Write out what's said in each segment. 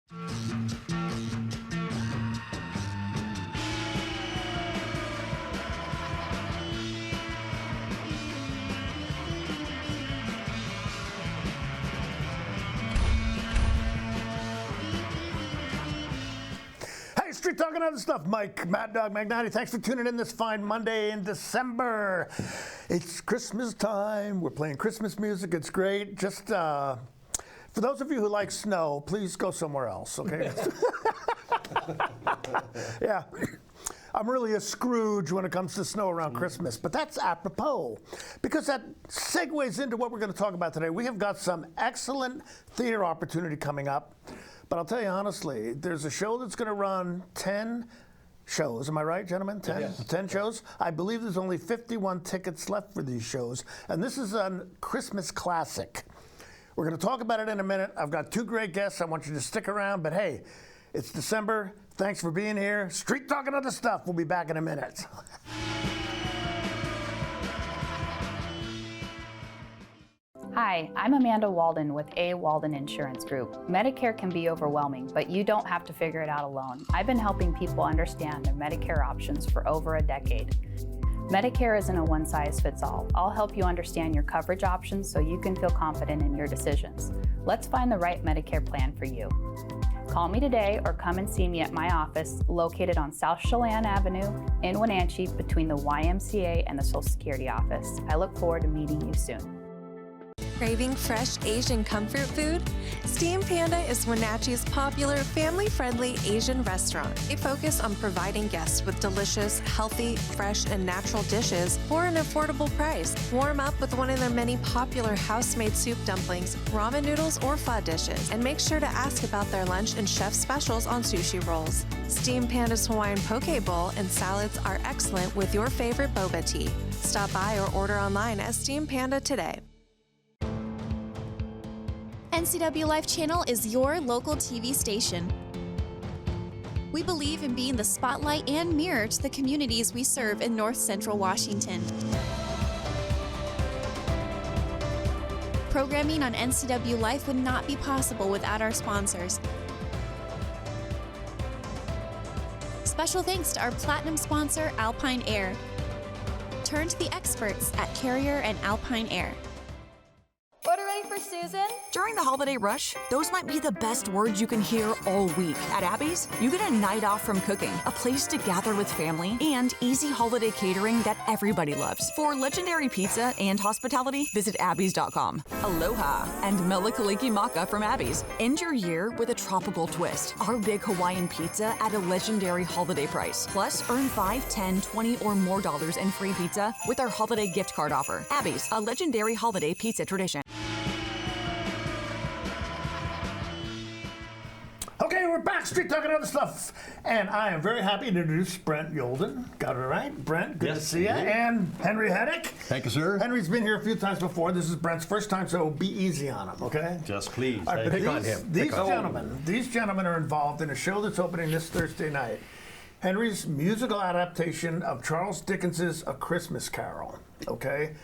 Street Talking Other Stuff. Mike, Mad Dog Magnati, thanks for tuning in this fine Monday in December. It's Christmas time. We're playing Christmas music. It's great. Just for those of you who like snow, please go somewhere else, okay? Yeah. I'm really a Scrooge when it comes to snow around Christmas, but that's apropos because that segues into what we're going to talk about today. We have got some excellent theater opportunity coming up. But I'll tell you honestly, there's a show that's going to run 10 shows. Am I right, gentlemen? 10? Yes. 10 shows? I believe there's only 51 tickets left for these shows. And this is a Christmas classic. We're going to talk about it in a minute. I've got two great guests. I want you to stick around. But hey, it's December. Thanks for being here. Street Talking Other Stuff. We'll be back in a minute. Hi, I'm Amanda Youldin with A. Youldin Insurance Group. Medicare can be overwhelming, but you don't have to figure it out alone. I've been helping people understand their Medicare options for over a decade. Medicare isn't a one-size-fits-all. I'll help you understand your coverage options so you can feel confident in your decisions. Let's find the right Medicare plan for you. Call me today or come and see me at my office located on South Chelan Avenue in Wenatchee between the YMCA and the Social Security office. I look forward to meeting you soon. Craving fresh Asian comfort food? Steam Panda is Wenatchee's popular family-friendly Asian restaurant. They focus on providing guests with delicious, healthy, fresh, and natural dishes for an affordable price. Warm up with one of their many popular house-made soup dumplings, ramen noodles, or pho dishes. And make sure to ask about their lunch and chef specials on sushi rolls. Steam Panda's Hawaiian poke bowl and salads are excellent with your favorite boba tea. Stop by or order online at Steam Panda today. NCW Life Channel is your local TV station. We believe in being the spotlight and mirror to the communities we serve in North Central Washington. Programming on NCW Life would not be possible without our sponsors. Special thanks to our platinum sponsor, Alpine Air. Turn to the experts at Carrier and Alpine Air. Order ready for Susan? During the holiday rush, those might be the best words you can hear all week. At Abby's, you get a night off from cooking, a place to gather with family, and easy holiday catering that everybody loves. For legendary pizza and hospitality, visit Abby's.com. Aloha and Melikaliki Maka from Abby's. End your year with a tropical twist. Our big Hawaiian pizza at a legendary holiday price. Plus, earn $5, $10, $20 or more in free pizza with our holiday gift card offer. Abby's, a legendary holiday pizza tradition. Okay, we're back, Street Talking Other Stuff. And I am very happy to introduce Brent Youldin. Got it right? Brent, good to see you. And Henry Hettick. Thank you, sir. Henry's been here a few times before. This is Brent's first time, so be easy on him, okay? Just please. All right, pick on him. These gentlemen are involved in a show that's opening this Thursday night. Henry's musical adaptation of Charles Dickens's A Christmas Carol, okay?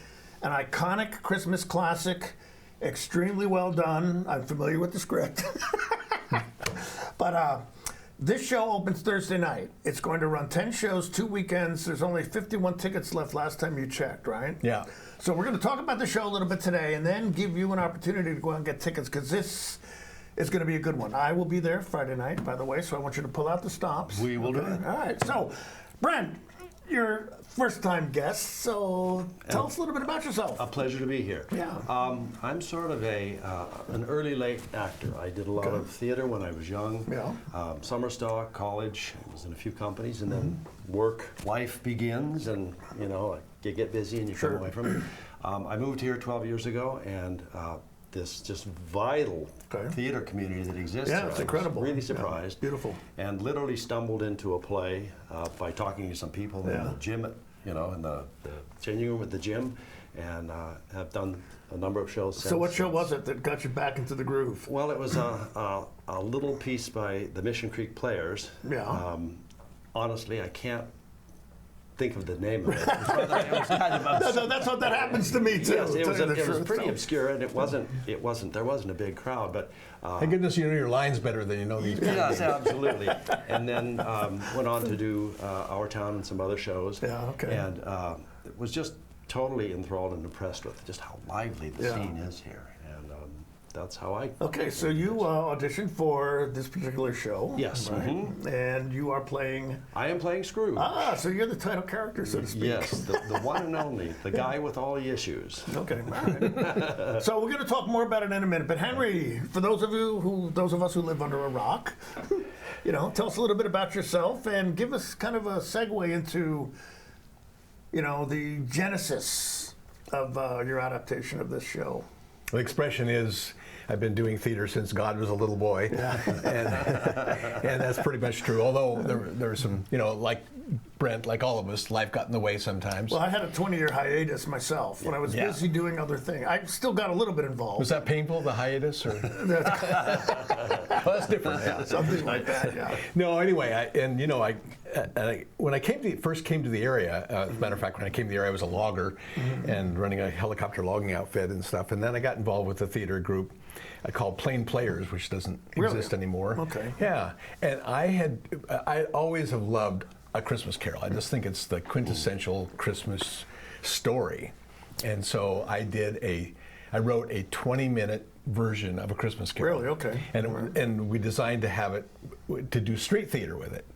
An iconic Christmas classic, extremely well done. I'm familiar with the script. But this show opens Thursday night. It's going to run 10 shows, 2 weekends. There's only 51 tickets left last time you checked, right? Yeah. So we're going to talk about the show a little bit today and then give you an opportunity to go out and get tickets because this is going to be a good one. I will be there Friday night, by the way, so I want you to pull out the stops. We will do it. All right. So, Brent, you're first-time guest, so tell us a little bit about yourself. A pleasure to be here. Yeah. I'm sort of an early late actor. I did a lot of theater when I was young. Yeah. Summer stock, college. I was in a few companies, and then life begins, and you get busy and you come away from it. I moved here 12 years ago, and this just vital theater community that exists. Yeah, it's incredible. I was really surprised. Yeah, beautiful. And literally stumbled into a play by talking to some people in the gym, in the changing room at the gym, and have done a number of shows since. So what show was it that got you back into the groove? Well, it was a little piece by the Mission Creek Players. Yeah. Honestly, I can't think of the name of it. It was kind of obscure. No, that's what that happens to me too. Yes, it was, to tell you the it was truth, pretty so. obscure, and there wasn't a big crowd, but Thank goodness you know your lines better than you know these people. yes, absolutely. And then went on to do Our Town and some other shows. Yeah, okay. And was just totally enthralled and impressed with just how lively the scene is here, and that's how I. Okay, so you auditioned for this particular show. Yes. Right? Mhm. And you are playing. I am playing Scrooge. Ah, so you're the title character, so to speak. Yes, the one and only, the guy with all the issues. Okay, all right. So we're going to talk more about it in a minute. But Henry, for those of us who live under a rock, tell us a little bit about yourself and give us kind of a segue into, the genesis of your adaptation of this show. The expression is, I've been doing theater since God was a little boy, and that's pretty much true. Although there are some, like Brent, like all of us, life got in the way sometimes. Well, I had a 20-year hiatus myself when I was busy doing other things. I still got a little bit involved. Was that painful, the hiatus, or? Well, that's different. Yeah. Something like that, yeah. No, anyway, when I first came to the area, as a matter of fact, when I came to the area, I was a logger and running a helicopter logging outfit and stuff. And then I got involved with a theater group called Plain Players, which doesn't exist anymore. Okay. Yeah, and I always have loved A Christmas Carol. I just think it's the quintessential Christmas story. And so I wrote a 20-minute version of A Christmas Carol. Really? Okay. And we designed to have it, to do street theater with it.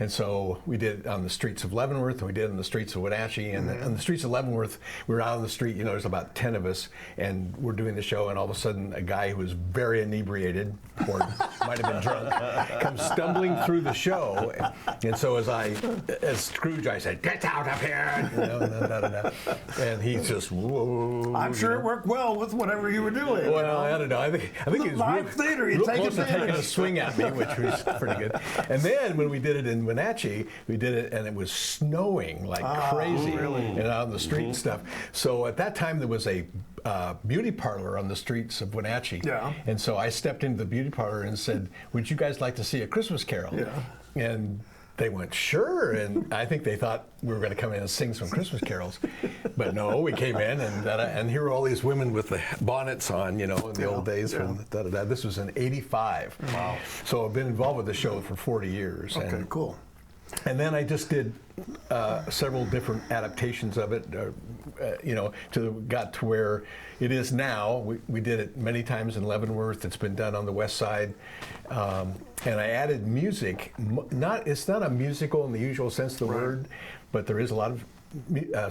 And so we did it on the streets of Leavenworth, and we did it on the streets of Wenatchee. And on the streets of Leavenworth, we were out on the street, there's about 10 of us, and we're doing the show, and all of a sudden a guy who was very inebriated, or might have been drunk, comes stumbling through the show. And so as Scrooge, I said, "Get out of here!" And he's just, whoa. I'm sure it worked well with whatever you were doing. Well, I don't know. I think he was live theater, you real take close to advantage. taking a swing at me, which was pretty good. And then when we did it in Wenatchee, we did it, and it was snowing like crazy, and out on the street and stuff. So at that time, there was a beauty parlor on the streets of Wenatchee. Yeah. And so I stepped into the beauty parlor and said, "Would you guys like to see A Christmas Carol?" Yeah. And they went, "Sure," and I think they thought we were going to come in and sing some Christmas carols, but no, we came in and here were all these women with the bonnets on, in the old days. From This was in '85. Wow! So I've been involved with the show for 40 years. Okay, cool. And then I just did several different adaptations of it, got to where it is now. We did it many times in Leavenworth. It's been done on the west side. And I added music. It's not a musical in the usual sense of the word, but there is a lot of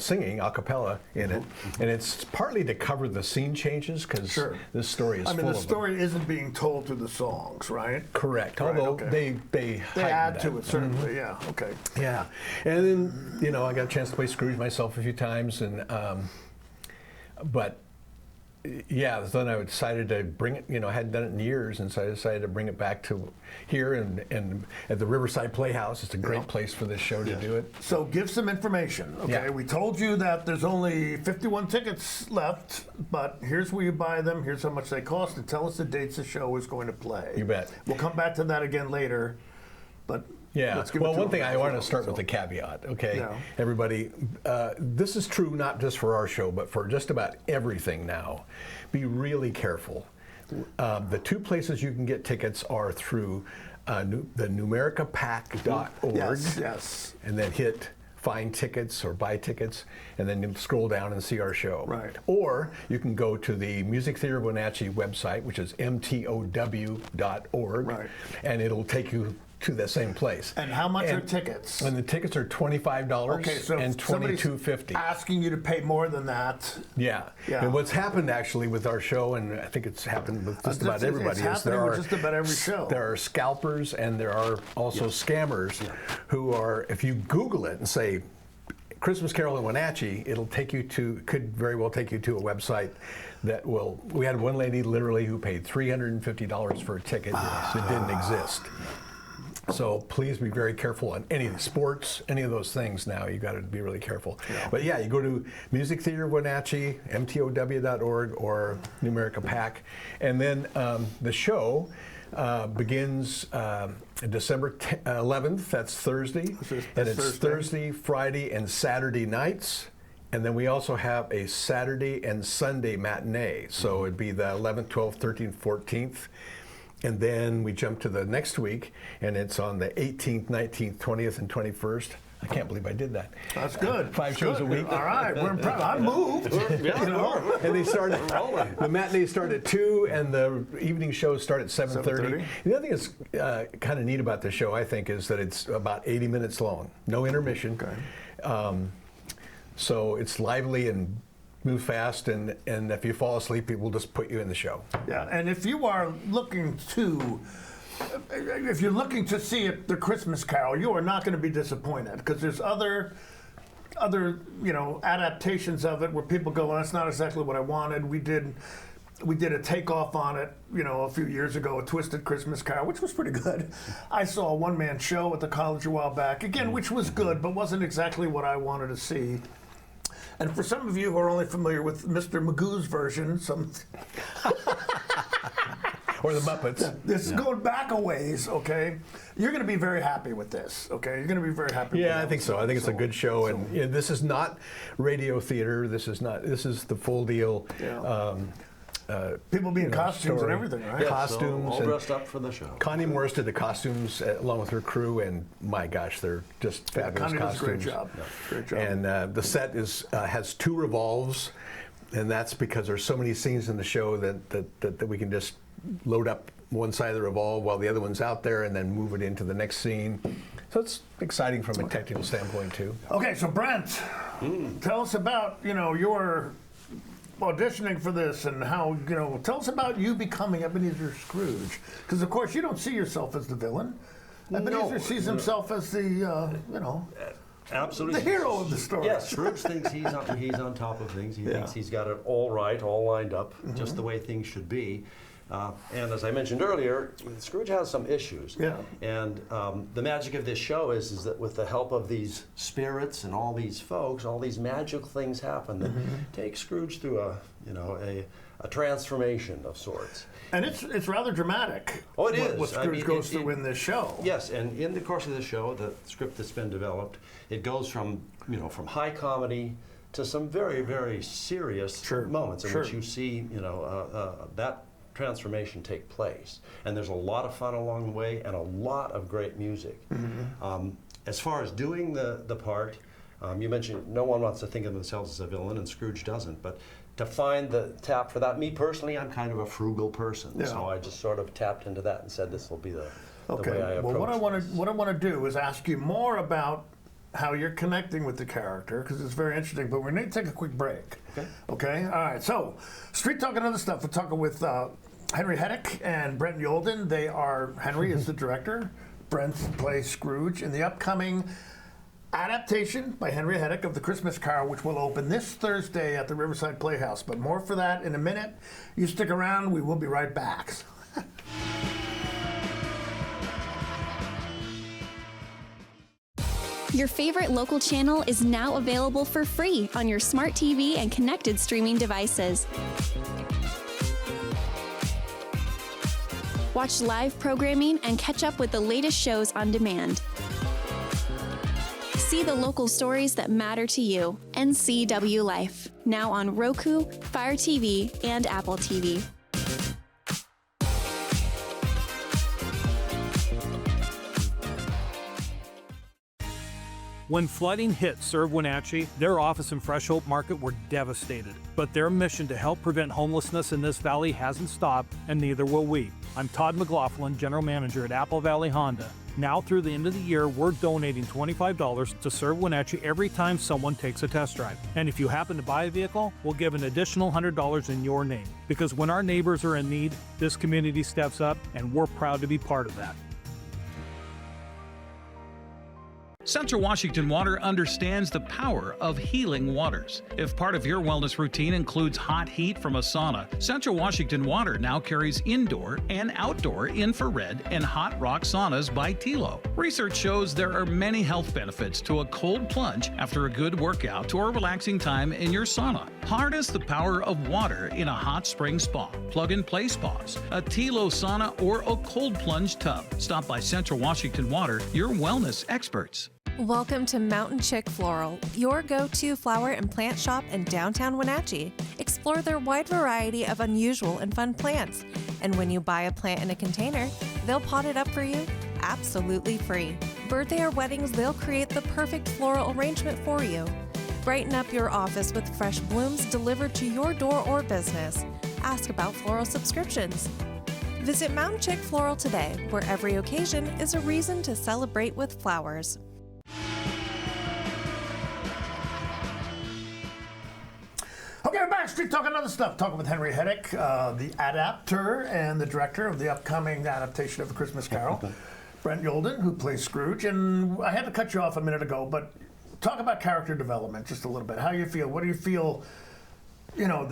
singing a cappella in it, and it's partly to cover the scene changes because this story is full of them. the story isn't being told through the songs, right? Correct. Right, Although okay. they add to it, certainly. Yeah. Okay. Yeah, and then I got a chance to play Scrooge myself a few times, and but. Yeah, then I decided to bring it, I hadn't done it in years, and so I decided to bring it back to here and at the Riverside Playhouse. It's a great place for this show to do it. So give some information, okay? Yeah. We told you that there's only 51 tickets left, but here's where you buy them, here's how much they cost, and tell us the dates the show is going to play. You bet. We'll come back to that again later, but yeah. let's give Well, it to one thing them. I want to start with a caveat, okay? Yeah. Everybody, this is true not just for our show, but for just about everything now. Be really careful. The two places you can get tickets are through the numericapack.org. Yes. And then hit find tickets or buy tickets, and then you scroll down and see our show. Right. Or you can go to the Music Theater of Wenatchee website, which is mtow.org, Right. and it'll take you to the same place. And how much are tickets? And the tickets are $25 Okay, so and if somebody's $22.50. asking you to pay more than that. Yeah. Yeah. And what's happened actually with our show, and I think it's happened with just about It's everybody, is happening with just about every show. there are scalpers and there are also scammers who are, if you Google it and say Christmas Carol in Wenatchee, could very well take you to a website that we had one lady literally who paid $350 for a ticket. It didn't exist. So please be very careful on any of the sports, any of those things now. You got to be really careful. Yeah. But yeah, you go to Music Theater Wenatchee, mtow.org, or New America PAC. And then the show begins December 11th, that's Thursday. And it's Thursday, Friday, and Saturday nights. And then we also have a Saturday and Sunday matinee. So it'd be the 11th, 12th, 13th, 14th. And then we jump to the next week, and it's on the 18th, 19th, 20th, and 21st. I can't believe I did that. That's good. 5 shows a week. All right, we're proud. I moved. Yeah, you know? And they start the matinees start at 2, and the evening shows start at 7:30. The other thing that's kind of neat about the show, I think, is that it's about 80 minutes long, no intermission. Okay. So it's lively and move fast, and if you fall asleep, it will just put you in the show. Yeah, and if you are looking to, if you're looking to see the Christmas Carol, you are not going to be disappointed, because there's other adaptations of it where people go, well, that's not exactly what I wanted. We did a takeoff on it, a few years ago, a Twisted Christmas Carol, which was pretty good. I saw a one-man show at the college a while back, again, which was good, but wasn't exactly what I wanted to see. And for some of you who are only familiar with Mr. Magoo's version, or the Muppets. This is going back a ways, okay? You're going to be very happy with this, okay? You're going to be very happy with I think so. I think it's a good show, and this is not radio theater. This is the full deal. Yeah. People be in costumes and everything, right? Yeah, costumes. So all dressed up for the show. Connie Morris did the costumes along with her crew, and my gosh, they're just fabulous Connie costumes. does a great job. Yeah. Great job. And the set has 2 revolves, and that's because there's so many scenes in the show that we can just load up one side of the revolve while the other one's out there, and then move it into the next scene. So it's exciting from a technical standpoint too. Okay, so Brent, tell us about your auditioning for this, and how, tell us about you becoming Ebenezer Scrooge, because of course you don't see yourself as the villain. Ebenezer sees himself as the absolutely the hero of the story. Yes, Scrooge thinks he's on top of things. He thinks he's got it all right, all lined up, just the way things should be. And as I mentioned earlier, Scrooge has some issues. Yeah. And the magic of this show is that with the help of these spirits and all these folks, all these magical things happen that take Scrooge through a transformation of sorts. And it's rather dramatic. Oh, it is. What Scrooge goes through in this show. Yes, and in the course of this show, the script that's been developed, it goes from high comedy to some very, very serious moments in which you see that transformation take place, and there's a lot of fun along the way and a lot of great music. As far as doing the part, you mentioned no one wants to think of themselves as a villain, and Scrooge doesn't, but to find the tap for that, me personally, I'm kind of a frugal person, so I just sort of tapped into that and said this will be the way I approach. Well, what I want to do is ask you more about how you're connecting with the character, because it's very interesting, but we need to take a quick break. Okay? All right, so Street Talk and other stuff. We're talking with Henry Hettick and Brent Youldin. Henry is the director. Brent plays Scrooge in the upcoming adaptation by Henry Hettick of The Christmas Carol, which will open this Thursday at the Riverside Playhouse. But more for that in a minute. You stick around. We will be right back. Your favorite local channel is now available for free on your smart TV and connected streaming devices. Watch live programming and catch up with the latest shows on demand. See the local stories that matter to you. NCW Life, now on Roku, Fire TV, and Apple TV. When flooding hit Serve Wenatchee, their office in Fresh Hope Market were devastated. But their mission to help prevent homelessness in this valley hasn't stopped, and neither will we. I'm Todd McLaughlin, General Manager at Apple Valley Honda. Now through the end of the year, we're donating $25 to Serve Wenatchee every time someone takes a test drive. And if you happen to buy a vehicle, we'll give an additional $100 in your name. Because when our neighbors are in need, this community steps up, and we're proud to be part of that. Central Washington Water understands the power of healing waters. If part of your wellness routine includes hot heat from a sauna, Central Washington Water now carries indoor and outdoor infrared and hot rock saunas by Tilo. Research shows there are many health benefits to a cold plunge after a good workout or relaxing time in your sauna. Harness the power of water in a hot spring spa, plug-and-play spas, a Tilo sauna, or a cold plunge tub. Stop by Central Washington Water, your wellness experts. Welcome to Mountain Chick Floral, your go-to flower and plant shop in downtown Wenatchee. Explore their wide variety of unusual and fun plants. And when you buy a plant in a container, they'll pot it up for you absolutely free. Birthday or weddings, they'll create the perfect floral arrangement for you. Brighten up your office with fresh blooms delivered to your door or business. Ask about floral subscriptions. Visit Mountain Chick Floral today, where every occasion is a reason to celebrate with flowers. Okay, we're back. Street Talking Other Stuff. Talking with Henry Hettick, the adapter and the director of the upcoming adaptation of A Christmas Carol. Brent Youldin, who plays Scrooge. And I had to cut you off a minute ago, but talk about character development just a little bit. How you feel? What do you feel? You know,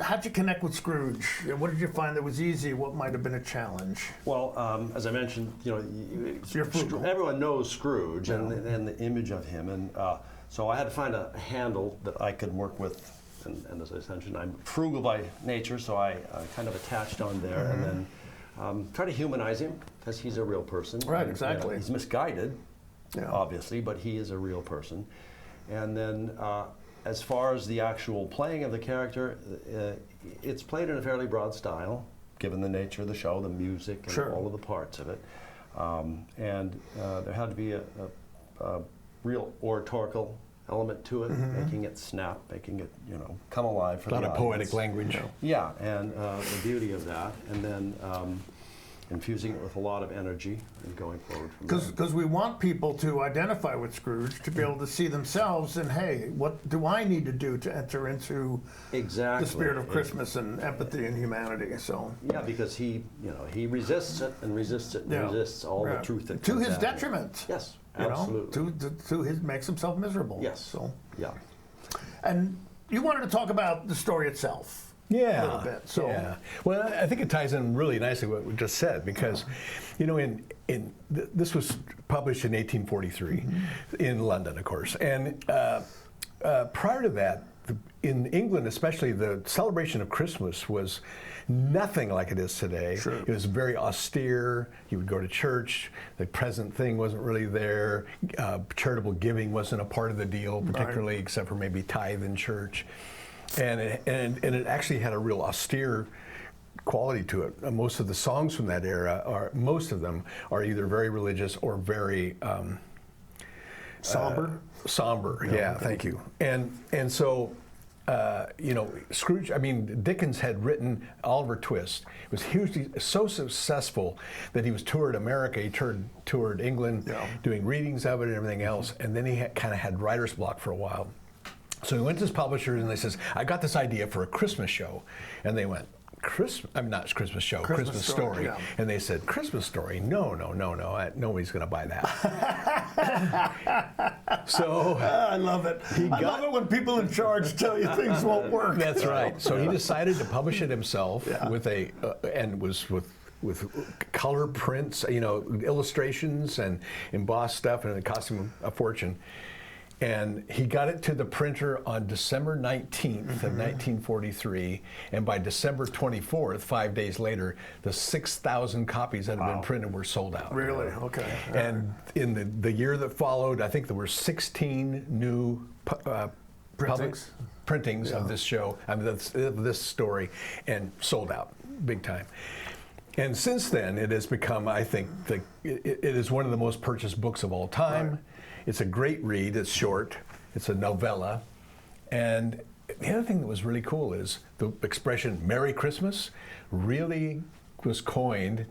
how'd you connect with Scrooge? What did you find that was easy? What might have been a challenge? Well, as I mentioned, you know, everyone knows Scrooge and the image of him, and so I had to find a handle that I could work with. And as I mentioned, I'm frugal by nature, so I kind of attached on there, and then try to humanize him because he's a real person. Right, and, exactly. He's misguided, obviously, but he is a real person. And then as far as the actual playing of the character, it's played in a fairly broad style, given the nature of the show, the music, and all of the parts of it. And there had to be a real oratorical element to it, making it snap, making it, you know, come alive for the audience. A lot of poetic language. Yeah, and the beauty of that, and then infusing it with a lot of energy and going forward from there. Because we want people to identify with Scrooge, to be able to see themselves and, hey, what do I need to do to enter into the spirit of Christmas and empathy and humanity? So yeah, because he, you know, he resists it and resists it and resists all the truth that to comes his at detriment. Him. Yes, absolutely. absolutely. You know, to his makes himself miserable. Yes. So yeah. And you wanted to talk about the story itself. Yeah, a little bit. So. Yeah. Well, I think it ties in really nicely what we just said because, you know, this was published in 1843 in London, of course, and prior to that, in England, especially, the celebration of Christmas was nothing like it is today. Sure. It was very austere. You would go to church. The present thing wasn't really there. Charitable giving wasn't a part of the deal, particularly, except for maybe tithe in church. And it actually had a real austere quality to it. Most of the songs from that era, most of them, are either very religious or very somber. Somber, yeah, thank you. And so, you know, Scrooge. I mean, Dickens had written Oliver Twist. It was hugely so successful that he was toured America. He toured England, doing readings of it and everything else. And then he kind of had writer's block for a while. So he went to his publishers and they says, I got this idea for a Christmas show. And they went, not Christmas show, Christmas story. Yeah. And they said, Christmas story? No, nobody's going to buy that. So I love it. I love it when people in charge tell you things won't work. That's right. So he decided to publish it himself with with color prints, you know, illustrations and embossed stuff, and it cost him a fortune. And he got it to the printer on December 19th of 1943, and by December 24th, 5 days later, the 6,000 copies that had been printed were sold out. Really? Okay. And in the year that followed, I think there were 16 new printings of this show, of this story, and sold out big time. And since then, it has become, I think, it is one of the most purchased books of all time. Right. It's a great read. It's short. It's a novella. And the other thing that was really cool is the expression "Merry Christmas" really was coined.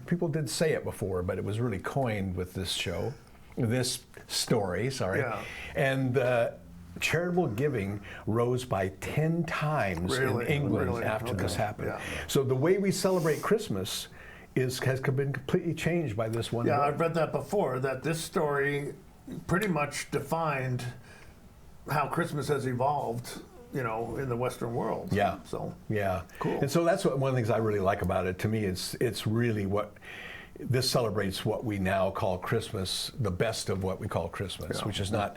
People did say it before, but it was really coined with this story. Yeah. And charitable giving rose by 10 times in England after this happened. Yeah. So the way we celebrate Christmas has been completely changed by this one book. I've read that before, that this story pretty much defined how Christmas has evolved, in the Western world. Yeah. So yeah, cool. And so that's one of the things I really like about it. To me, it's really this celebrates what we now call Christmas, the best of what we call Christmas, which is not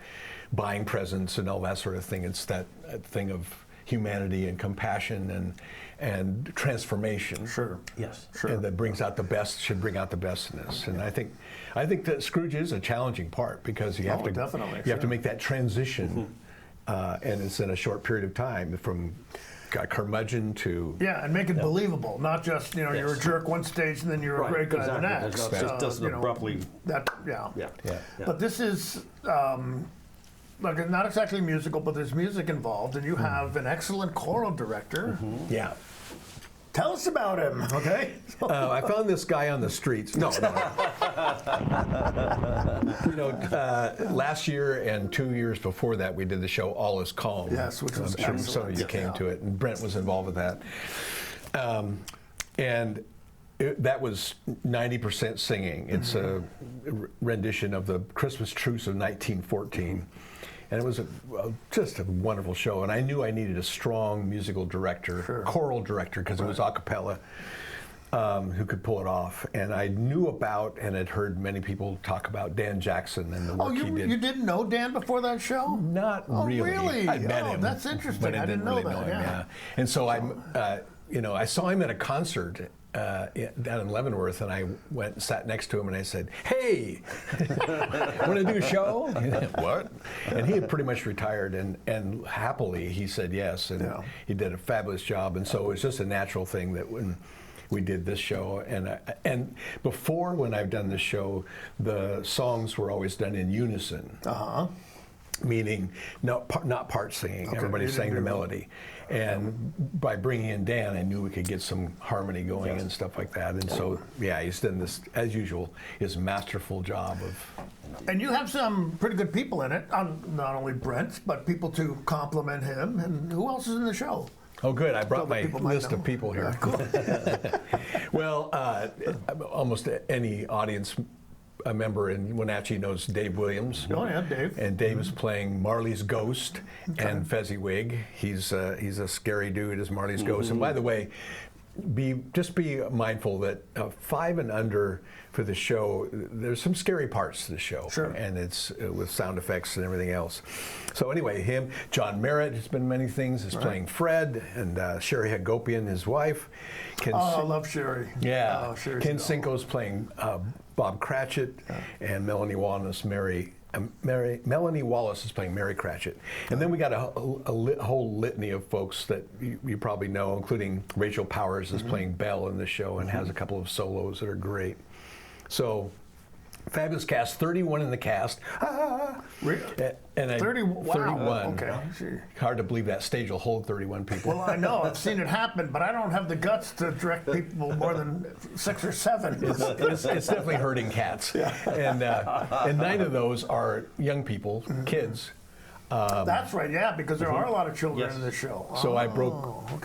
buying presents and all that sort of thing. It's that thing of humanity and compassion and transformation. Sure. Yes. Sure. And that brings out the best, should bring out the best in us. And I think that Scrooge is a challenging part because you have to definitely, you have to make that transition, and it's in a short period of time from curmudgeon to and make it believable, not just you're a jerk one stage and then you're a great guy the next. It just doesn't abruptly. Yeah. But this is not exactly musical, but there's music involved, and you have an excellent choral director. Yeah. Tell us about him, okay? I found this guy on the streets. No. Last year and 2 years before that, we did the show All Is Calm. Yes, which was I'm sure excellent. some of you came to it, and Brent was involved with that. That was 90% singing. It's a rendition of the Christmas Truce of 1914. And it was just a wonderful show. And I knew I needed a strong musical director, choral director, because it was a cappella, who could pull it off. And I knew about and had heard many people talk about Dan Jackson and the work he did. You didn't know Dan before that show? Not really. Really? I met him. That's interesting. But I didn't know really that. Know him, yeah. And so I saw him at a concert down in Leavenworth, and I went and sat next to him, and I said, "Hey, want to do a show?" What? And he had pretty much retired, and happily he said yes, and he did a fabulous job. And so it was just a natural thing that when we did this show, and before, when I've done this show, the songs were always done in unison. Meaning not part singing. Everybody sang the melody. And by bringing in Dan, I knew we could get some harmony going and stuff like that. And so, he's done this, as usual, his masterful job of... And you have some pretty good people in it, not only Brent, but people to compliment him. And who else is in the show? Oh, good. I brought my list of people here. Cool. Well, almost any audience a member in Wenatchee knows Dave Williams. Oh yeah, Dave. And Dave is playing Marley's ghost and Fezziwig. He's a scary dude as Marley's ghost. And by the way, just be mindful that 5 and under for the show, there's some scary parts to the show. Sure. And it's with sound effects and everything else. So anyway, John Merritt has been many things, is playing Fred, and Sherry Hagopian, his wife. I love Sherry. Yeah. Sherry's Ken Cinco's playing Bob Cratchit, and Melanie Wallace is playing Mary Cratchit. And then we got a whole litany of folks that you probably know, including Rachel Powers is playing Belle in the show and has a couple of solos that are great. So, fabulous cast, 31 in the cast. Really? And 31. 31. Okay. Hard to believe that stage will hold 31 people. Well, I know. I've seen it happen, but I don't have the guts to direct people more than 6 or 7. It's definitely herding cats. And 9 of those are young people, kids. That's right, because there are a lot of children in this show. So I broke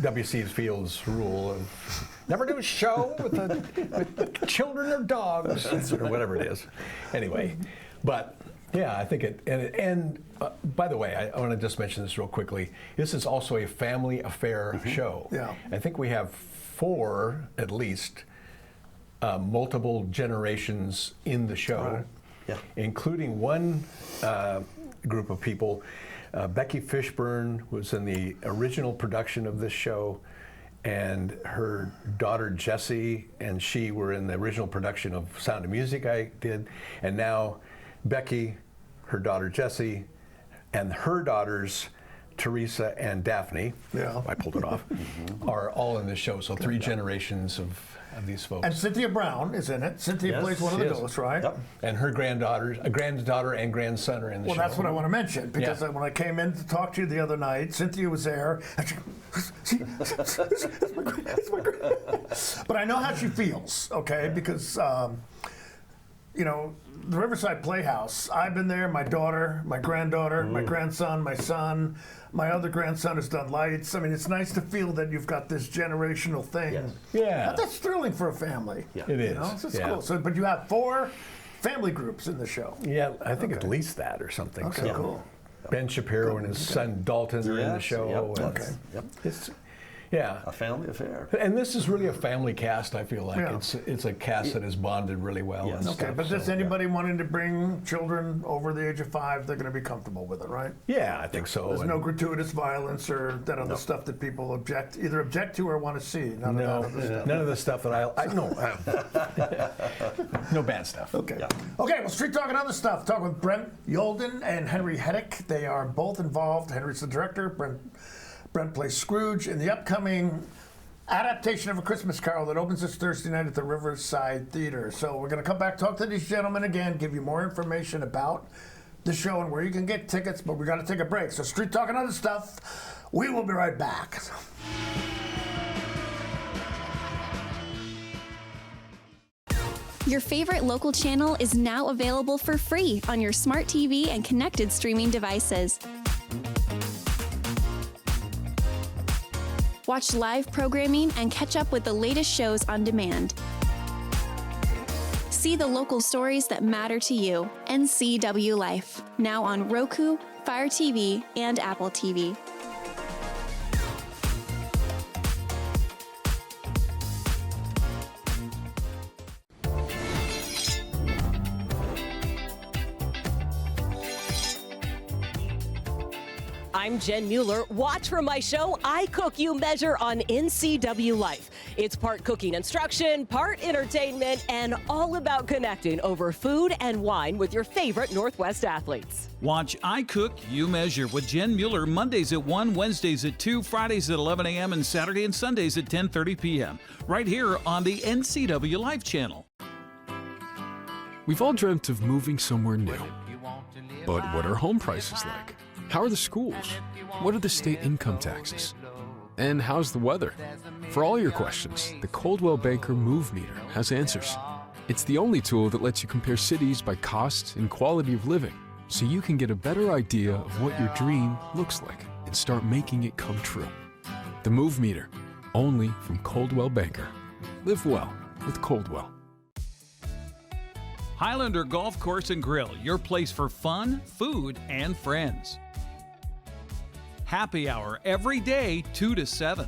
W.C. Field's rule of never do a show with children or dogs, or whatever it is. Anyway, but I think and by the way, I want to just mention this real quickly. This is also a family affair show. Yeah. I think we have 4, at least, multiple generations in the show, including one group of people. Becky Fishburne was in the original production of this show, and her daughter Jessie and she were in the original production of Sound of Music I did, and now Becky, her daughter Jessie, and her daughters Teresa and Daphne, I pulled it off, are all in this show. So 3 generations of these folks. And Cynthia Brown is in it. Cynthia plays one of the ghosts, right? Yep. And her granddaughter and grandson are in the show. Well, that's what I want to mention, because when I came in to talk to you the other night, Cynthia was there. But I know how she feels, okay? Because, the Riverside Playhouse, I've been there, my daughter, my granddaughter, my grandson, my son, my other grandson has done lights. I mean, it's nice to feel that you've got this generational thing. Yeah. That's thrilling for a family. It is. It's cool. So, but you have 4 family groups in the show. Yeah, I think at least that or something. Okay, cool. Ben Shapiro and his son Dalton are in the show. Yep. and Okay. It's, yeah. A family affair. And this is really a family cast, I feel like. Yeah. It's a cast that is bonded really well. Yes. And Okay, stuff, but so, does anybody wanting to bring children over the age of 5, they're going to be comfortable with it, right? Yeah, I think so. There's And no gratuitous violence or that other stuff that people either object to or want to see. None of that other stuff. none of the stuff that I no bad stuff. Okay. Okay, well, Street Talk and other stuff. Talk with Brent Youldin and Henry Hettick. They are both involved. Henry's the director. Brent plays Scrooge in the upcoming adaptation of A Christmas Carol that opens this Thursday night at the Riverside Theater. So we're going to come back, talk to these gentlemen again, give you more information about the show and where you can get tickets, but we got to take a break. So Street Talk and other stuff. We will be right back. Your favorite local channel is now available for free on your smart TV and connected streaming devices. Watch live programming and catch up with the latest shows on demand. See the local stories that matter to you. NCW Life, now on Roku, Fire TV, and Apple TV. I'm Jen Mueller. Watch for my show, I Cook, You Measure on NCW Life. It's part cooking instruction, part entertainment, and all about connecting over food and wine with your favorite Northwest athletes. Watch I Cook, You Measure with Jen Mueller Mondays at 1, Wednesdays at 2, Fridays at 11 a.m., and Saturday and Sundays at 10:30 p.m. right here on the NCW Life channel. We've all dreamt of moving somewhere new. But what are home prices like? How are the schools? What are the state income taxes? And how's the weather? For all your questions, the Coldwell Banker Move Meter has answers. It's the only tool that lets you compare cities by cost and quality of living, so you can get a better idea of what your dream looks like and start making it come true. The Move Meter, only from Coldwell Banker. Live well with Coldwell. Highlander Golf Course and Grill, your place for fun, food, and friends. Happy hour every day, 2 to 7.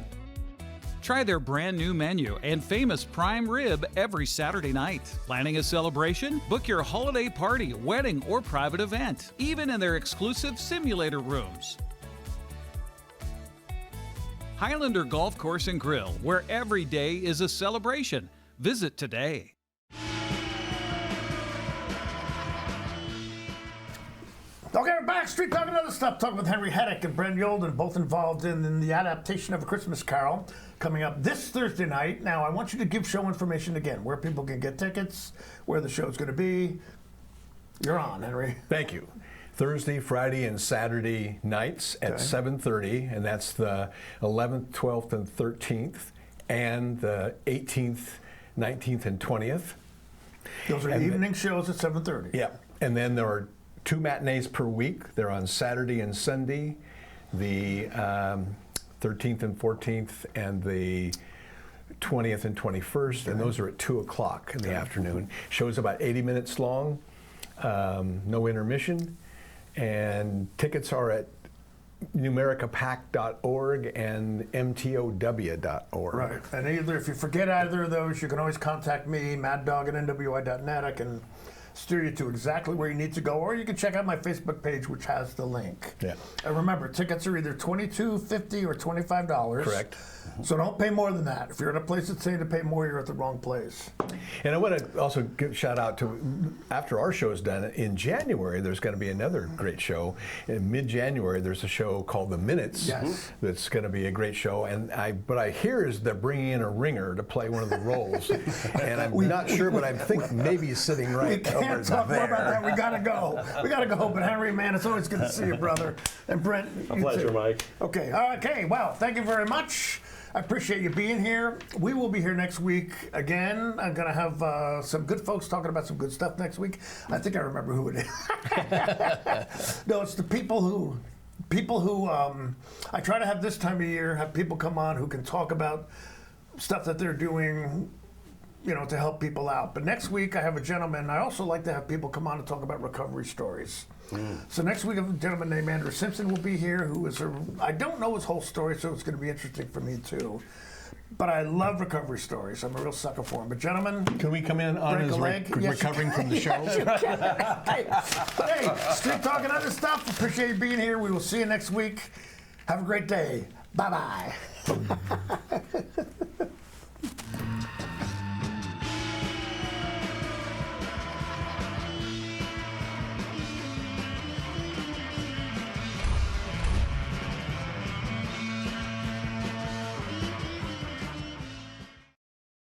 Try their brand new menu and famous prime rib every Saturday night. Planning a celebration? Book your holiday party, wedding, or private event, even in their exclusive simulator rooms. Highlander Golf Course and Grill, where every day is a celebration. Visit today. Okay, we're back. Street Talk and other stuff. Talking with Henry Hettick and Brent Youldin, both involved in the adaptation of A Christmas Carol coming up this Thursday night. Now, I want you to give show information again, where people can get tickets, where the show's going to be. You're on, Henry. Thank you. Thursday, Friday, and Saturday nights at 7:30, and that's the 11th, 12th, and 13th, and the 18th, 19th, and 20th. Those are evening shows at 7:30. Yeah, and then there are 2 matinees per week. They're on Saturday and Sunday, the 13th and 14th, and the 20th and 21st, and those are at 2 o'clock in the afternoon. Show's about 80 minutes long, no intermission, and tickets are at numericapac.org and mtow.org. Right, and either if you forget either of those, you can always contact me, maddog@nwi.net. I can steer you to exactly where you need to go, or you can check out my Facebook page, which has the link. Yeah. And remember, tickets are either $22, $50, or $25. Correct. So don't pay more than that. If you're at a place that's saying to pay more, you're at the wrong place. And I want to also give a shout out to, after our show is done, in January, there's going to be another great show. In mid-January, there's a show called The Minutes. Yes. That's going to be a great show. And what I hear is they're bringing in a ringer to play one of the roles. And I'm not sure, but I think maybe he's sitting right We can't over talk there. more about that. We gotta go. We gotta go. But Henry, man, it's always good to see you, brother. And Brent, A you pleasure, too. Mike. Okay. Okay. Well, thank you very much. I appreciate you being here. We will be here next week again. I'm gonna have some good folks talking about some good stuff next week. I think I remember who it is. No, it's the people who I try to have this time of year have people come on who can talk about stuff that they're doing to help people out. But next week I have a gentleman. I also like to have people come on and talk about recovery stories. So next week, a gentleman named Andrew Simpson will be here, who is I don't know his whole story, so it's going to be interesting for me too. But I love recovery stories. I'm a real sucker for them. But gentlemen, can we come in on his recovering from the show? Hey, Street Talk and other stuff. Appreciate you being here. We will see you next week. Have a great day. Bye-bye.